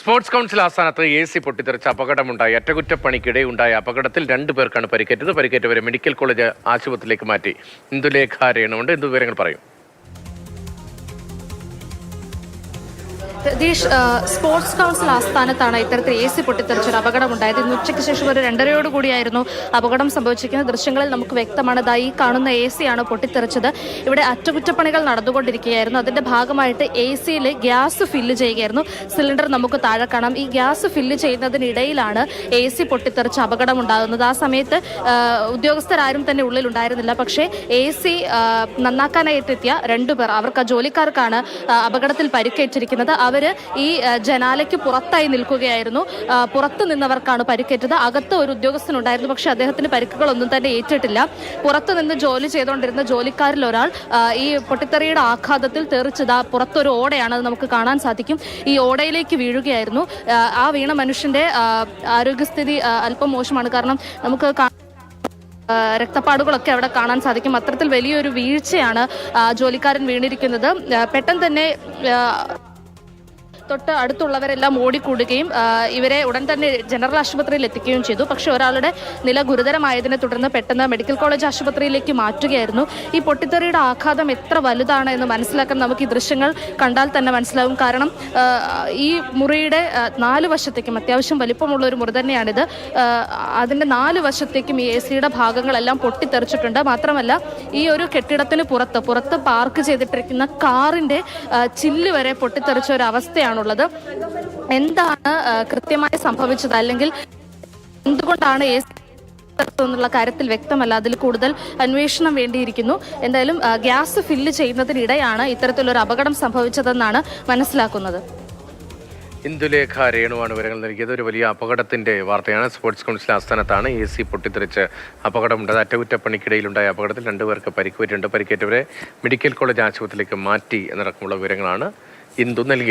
Sports council ആസ്ഥാനത്ത് AC പൊട്ടിത്തെറിച്ച അപകടമുണ്ടായി. അറ്റകുറ്റപ്പണിക്കിടെ ഉണ്ടായ അപകടത്തിൽ 2 പേർക്കാണ് പരിക്കേറ്റത്. പരിക്കേറ്റവരെ മെഡിക്കൽ കോളേജ് ആശുപത്രിയിലേക്ക് മാറ്റി. ഇന്ദുലേഖ രേണുണ്ട്. എന്ത് വിവരങ്ങൾ പറയും? രതീഷ്, സ്പോർട്സ് കൗൺസിൽ ആസ്ഥാനത്താണ് ഇത്തരത്തിൽ AC പൊട്ടിത്തെറിച്ചൊരു അപകടമുണ്ടായത്. ഇന്ന് ഉച്ചയ്ക്ക് ശേഷം ഒരു 2:30 കൂടിയായിരുന്നു അപകടം സംഭവിച്ചിരിക്കുന്ന ദൃശ്യങ്ങളിൽ നമുക്ക് വ്യക്തമാണ്. ഈ കാണുന്ന AC ആണ് പൊട്ടിത്തെറിച്ചത്. ഇവിടെ അറ്റകുറ്റപ്പണികൾ നടന്നുകൊണ്ടിരിക്കുകയായിരുന്നു. അതിന്റെ ഭാഗമായിട്ട് AC-യിൽ ഗ്യാസ് ഫില്ല് ചെയ്യുകയായിരുന്നു. സിലിണ്ടർ നമുക്ക് താഴെ കാണാം. ഈ ഗ്യാസ് ഫില്ല് ചെയ്യുന്നതിനിടയിലാണ് AC പൊട്ടിത്തെറിച്ച് അപകടമുണ്ടാകുന്നത്. ആ സമയത്ത് ഉദ്യോഗസ്ഥരാരും തന്നെ ഉള്ളിൽ ഉണ്ടായിരുന്നില്ല. പക്ഷേ AC നന്നാക്കാനായിട്ടെത്തിയ 2 പേർ, അവർക്ക് ആ ജോലിക്കാർക്കാണ് അപകടത്തിൽ പരിക്കേറ്റിരിക്കുന്നത്. അവര് ഈ ജനാലയ്ക്ക് പുറത്തായി നിൽക്കുകയായിരുന്നു. പുറത്തു നിന്നവർക്കാണ് പരിക്കേറ്റത്. അകത്ത് ഒരു ഉദ്യോഗസ്ഥനുണ്ടായിരുന്നു, പക്ഷെ അദ്ദേഹത്തിന് പരിക്കുകളൊന്നും തന്നെ ഏറ്റിട്ടില്ല. പുറത്തു നിന്ന് ജോലി ചെയ്തുകൊണ്ടിരുന്ന ജോലിക്കാരിൽ ഒരാൾ ഈ പൊട്ടിത്തെറിയുടെ ആഘാതത്തിൽ തെറിച്ചത് പുറത്തൊരു ഓടയാണ്, അത് നമുക്ക് കാണാൻ സാധിക്കും. ഈ ഓടയിലേക്ക് വീഴുകയായിരുന്നു. ആ വീണ മനുഷ്യന്റെ ആരോഗ്യസ്ഥിതി അല്പം മോശമാണ്. കാരണം നമുക്ക് രക്തപ്പാടുകളൊക്കെ അവിടെ കാണാൻ സാധിക്കും. അത്തരത്തിൽ വലിയൊരു വീഴ്ചയാണ് ജോലിക്കാരൻ വീണിരിക്കുന്നത്. പെട്ടെന്ന് തന്നെ തൊട്ട് അടുത്തുള്ളവരെല്ലാം ഓടിക്കൂടുകയും ഇവരെ ഉടൻ തന്നെ ജനറൽ ആശുപത്രിയിൽ എത്തിക്കുകയും ചെയ്തു. പക്ഷേ ഒരാളുടെ നില ഗുരുതരമായതിനെ തുടർന്ന് പെട്ടെന്ന് മെഡിക്കൽ കോളേജ് ആശുപത്രിയിലേക്ക് മാറ്റുകയായിരുന്നു. ഈ പൊട്ടിത്തെറിയുടെ ആഘാതം എത്ര വലുതാണ് എന്ന് മനസ്സിലാക്കാൻ നമുക്ക് ഈ ദൃശ്യങ്ങൾ കണ്ടാൽ തന്നെ മനസ്സിലാവും. കാരണം ഈ മുറിയുടെ 4 വശത്തേക്കും, അത്യാവശ്യം വലിപ്പമുള്ള ഒരു മുറി തന്നെയാണിത്, അതിൻ്റെ 4 വശത്തേക്കും ഈ AC-യുടെ ഭാഗങ്ങളെല്ലാം പൊട്ടിത്തെറിച്ചിട്ടുണ്ട്. മാത്രമല്ല ഈ ഒരു കെട്ടിടത്തിന് പുറത്ത് പാർക്ക് ചെയ്തിട്ടിരിക്കുന്ന കാറിൻ്റെ ചില്ല് വരെ പൊട്ടിത്തെറിച്ച ഒരു അവസ്ഥയാണ് ുള്ളത്. എന്താണ് കൃത്യമായി സംഭവിച്ചത്, അല്ലെങ്കിൽ എന്തുകൊണ്ടാണ് എന്നുള്ള കാര്യത്തിൽ വ്യക്തമല്ല. അതിൽ കൂടുതൽ അന്വേഷണം വേണ്ടിയിരിക്കുന്നു. എന്തായാലും ഗ്യാസ് ഫില്ല് ചെയ്യുന്നതിനിടെയാണ് ഇത്തരത്തിലൊരു അപകടം സംഭവിച്ചതെന്നാണ് മനസ്സിലാക്കുന്നത്. ഇന്ദുലേഖ രേണുവാണ് വിവരങ്ങൾ നൽകിയത്. ഒരു വലിയ അപകടത്തിന്റെ വാർത്തയാണ്. സ്പോർട്സ് കൗൺസിൽ ആസ്ഥാനത്താണ് AC പൊട്ടിത്തെറിച്ച് അപകടമുണ്ടായത്. അറ്റകുറ്റപ്പണിക്കിടയിലുണ്ടായ അപകടത്തിൽ 2 പേർക്ക് പരിക്കേറ്റിട്ടുണ്ട്. പരിക്കേറ്റവരെ മെഡിക്കൽ കോളേജ് ആശുപത്രിയിലേക്ക് മാറ്റി എന്നടക്കമുള്ള വിവരങ്ങളാണ് ഇന്ദു നൽകിയത്.